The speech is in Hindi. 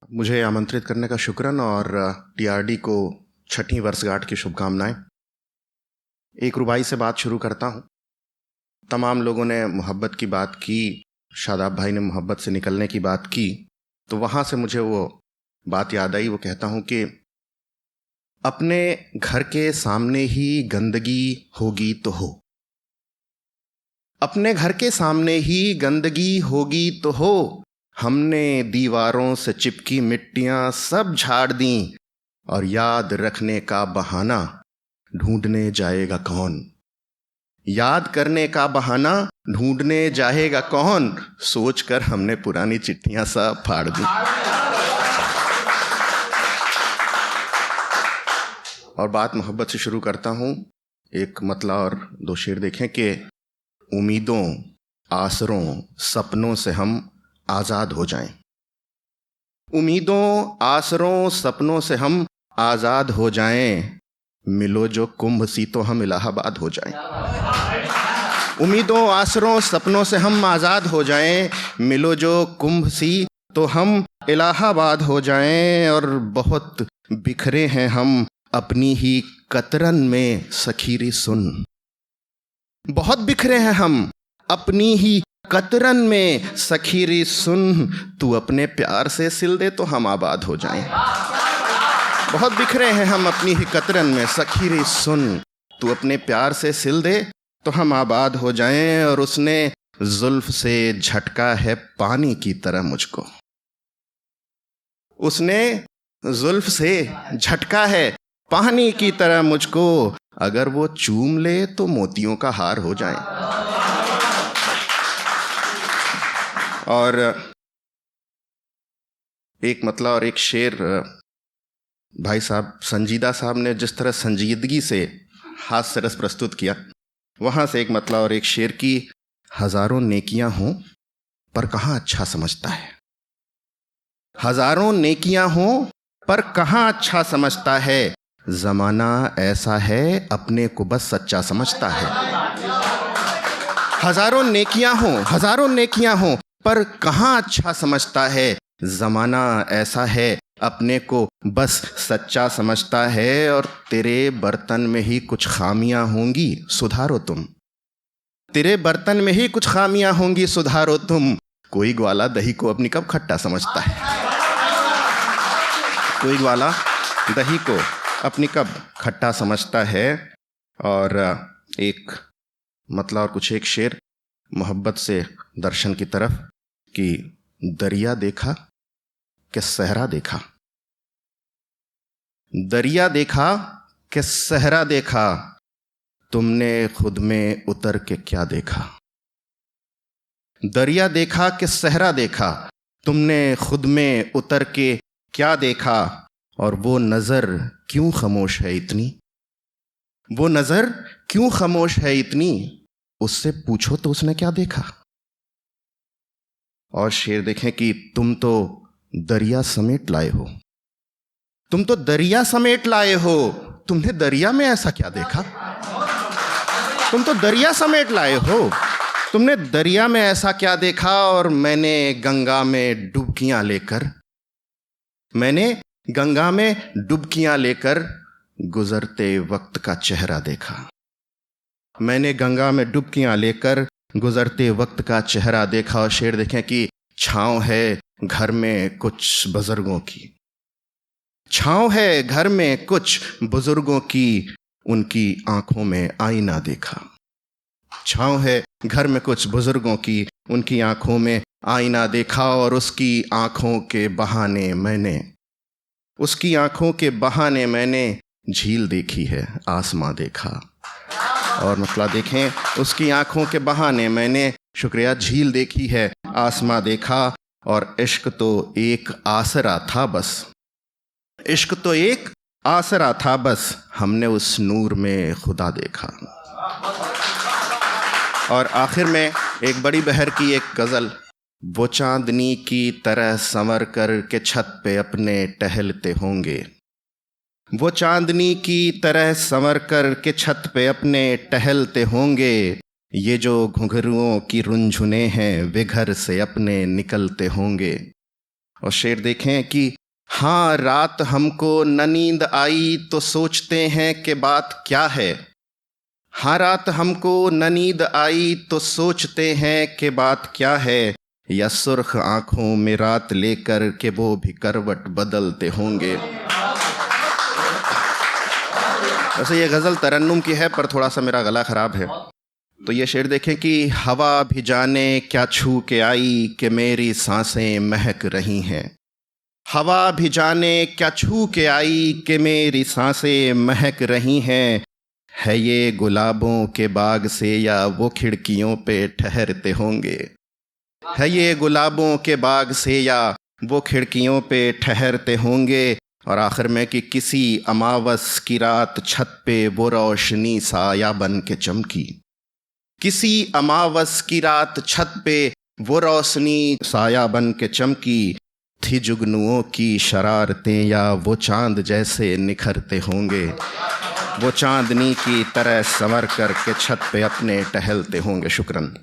मुझे आमंत्रित करने का शुक्रान और टीआरडी को छठी वर्षगांठ की शुभकामनाएं। एक रुबाई से बात शुरू करता हूं। तमाम लोगों ने मोहब्बत की बात की, शादाब भाई ने मोहब्बत से निकलने की बात की, तो वहाँ से मुझे वो बात याद आई। वो कहता हूँ कि अपने घर के सामने ही गंदगी होगी तो हो, अपने घर के सामने ही गंदगी होगी तो हो, हमने दीवारों से चिपकी मिट्टियां सब झाड़ दी और याद रखने का बहाना ढूंढने जाएगा कौन, याद करने का बहाना ढूंढने जाएगा कौन, सोचकर हमने पुरानी चिट्ठियां सब फाड़ दी। और बात मोहब्बत से शुरू करता हूं। एक मतला और दो शेर देखें कि उम्मीदों, आसरों, सपनों से हम आज़ाद हो जाएं। उम्मीदों, आसरों, सपनों से हम आज़ाद हो जाएं, मिलो जो कुंभ सी तो हम इलाहाबाद हो जाएं। उम्मीदों, आसरों, सपनों से हम आज़ाद हो जाएं, मिलो जो कुंभ सी तो हम इलाहाबाद हो जाएं। और बहुत बिखरे हैं हम अपनी ही कतरन में सखीरी सुन, बहुत बिखरे हैं हम अपनी ही कतरन में सखीरी सुन, तू अपने प्यार से सिल दे तो हम आबाद हो जाएं। बहुत बिखरे हैं हम अपनी ही कतरन में सखीरी सुन, तू अपने प्यार से सिल दे तो हम आबाद हो जाएं। और उसने जुल्फ से झटका है पानी की तरह मुझको, उसने जुल्फ से झटका है पानी की तरह मुझको, अगर वो चूम ले तो मोतियों का हार हो जाए। और एक मतला और एक शेर भाई साहब संजीदा साहब ने जिस तरह संजीदगी से हास्य रस प्रस्तुत किया, वहाँ से एक मतला और एक शेर की हजारों नेकियां हों पर कहाँ अच्छा समझता है, हजारों नेकियां हों पर कहाँ अच्छा समझता है, जमाना ऐसा है अपने को बस सच्चा समझता है। हजारों नेकियां हों पर कहाँ अच्छा समझता है, जमाना ऐसा है अपने को बस सच्चा समझता है। और तेरे बर्तन में ही कुछ खामियां होंगी सुधारो तुम, तेरे बर्तन में ही कुछ खामियां होंगी सुधारो तुम, कोई ग्वाला दही को अपनी कब खट्टा समझता है, कोई ग्वाला दही को अपनी कब खट्टा समझता है। और एक मतलब और कुछ एक शेर मोहब्बत से दर्शन की तरफ कि दरिया देखा कि सहरा देखा, दरिया देखा कि सहरा देखा, तुमने खुद में उतर के क्या देखा, दरिया देखा कि सहरा देखा, तुमने खुद में उतर के क्या देखा। और वो नज़र क्यों खामोश है इतनी, वो नज़र क्यों खामोश है इतनी, उससे पूछो तो उसने क्या देखा। और शेर देखें कि तुम तो दरिया समेट लाए हो, तुम तो दरिया समेट लाए हो, तुमने दरिया में ऐसा क्या देखा, तुम तो दरिया समेट लाए हो, तुमने दरिया में ऐसा क्या देखा। और मैंने गंगा में डुबकियां लेकर, मैंने गंगा में डुबकियां लेकर गुजरते वक्त का चेहरा देखा, मैंने गंगा में डुबकियां लेकर गुजरते वक्त का चेहरा देखा। और शेर देखें कि छाँव है घर में कुछ बुजुर्गों की, छाँव है घर में कुछ बुजुर्गों की, उनकी आंखों में आईना देखा, छाँव है घर में कुछ बुजुर्गों की, उनकी आंखों में आईना देखा। और उसकी आंखों के बहाने मैंने, उसकी आंखों के बहाने मैंने झील देखी है आसमां देखा। और मतलब देखें, उसकी आंखों के बहाने मैंने, शुक्रिया, झील देखी है आसमां देखा। और इश्क तो एक आसरा था बस, इश्क तो एक आसरा था बस, हमने उस नूर में खुदा देखा। और आखिर में एक बड़ी बहर की एक गज़ल, वो चांदनी की तरह संवर कर के छत पे अपने टहलते होंगे, वो चांदनी की तरह संवर कर के छत पे अपने टहलते होंगे, ये जो घुंघरुओं की रुंझुने हैं वे घर से अपने निकलते होंगे। और शेर देखें कि हाँ रात हमको न नींद आई तो सोचते हैं कि बात क्या है। हाँ रात हमको न नींद आई तो सोचते हैं कि बात क्या है। या सुर्ख आंखों में रात लेकर के वो भी करवट बदलते होंगे। वैसे ये गज़ल तरन्नुम की है पर थोड़ा सा मेरा गला ख़राब है, तो ये शेर देखें कि हवा भी जाने क्या छू के आई कि मेरी सांसें महक रही हैं। हवा भी जाने क्या छू के आई कि मेरी सांसें महक रही हैं। है ये गुलाबों के बाग से या वो खिड़कियों पे ठहरते होंगे। है ये गुलाबों के बाग से या वो खिड़कियों पे ठहरते होंगे। और आखिर में कि किसी अमावस की रात छत पे वो रोशनी साया बन के चमकी। किसी अमावस की रात छत पे वो रोशनी साया बन के चमकी। थी जुगनुओं की शरारतें या वो चांद जैसे निखरते होंगे। वो चांदनी की तरह संवर कर के छत पे अपने टहलते होंगे। शुक्रन।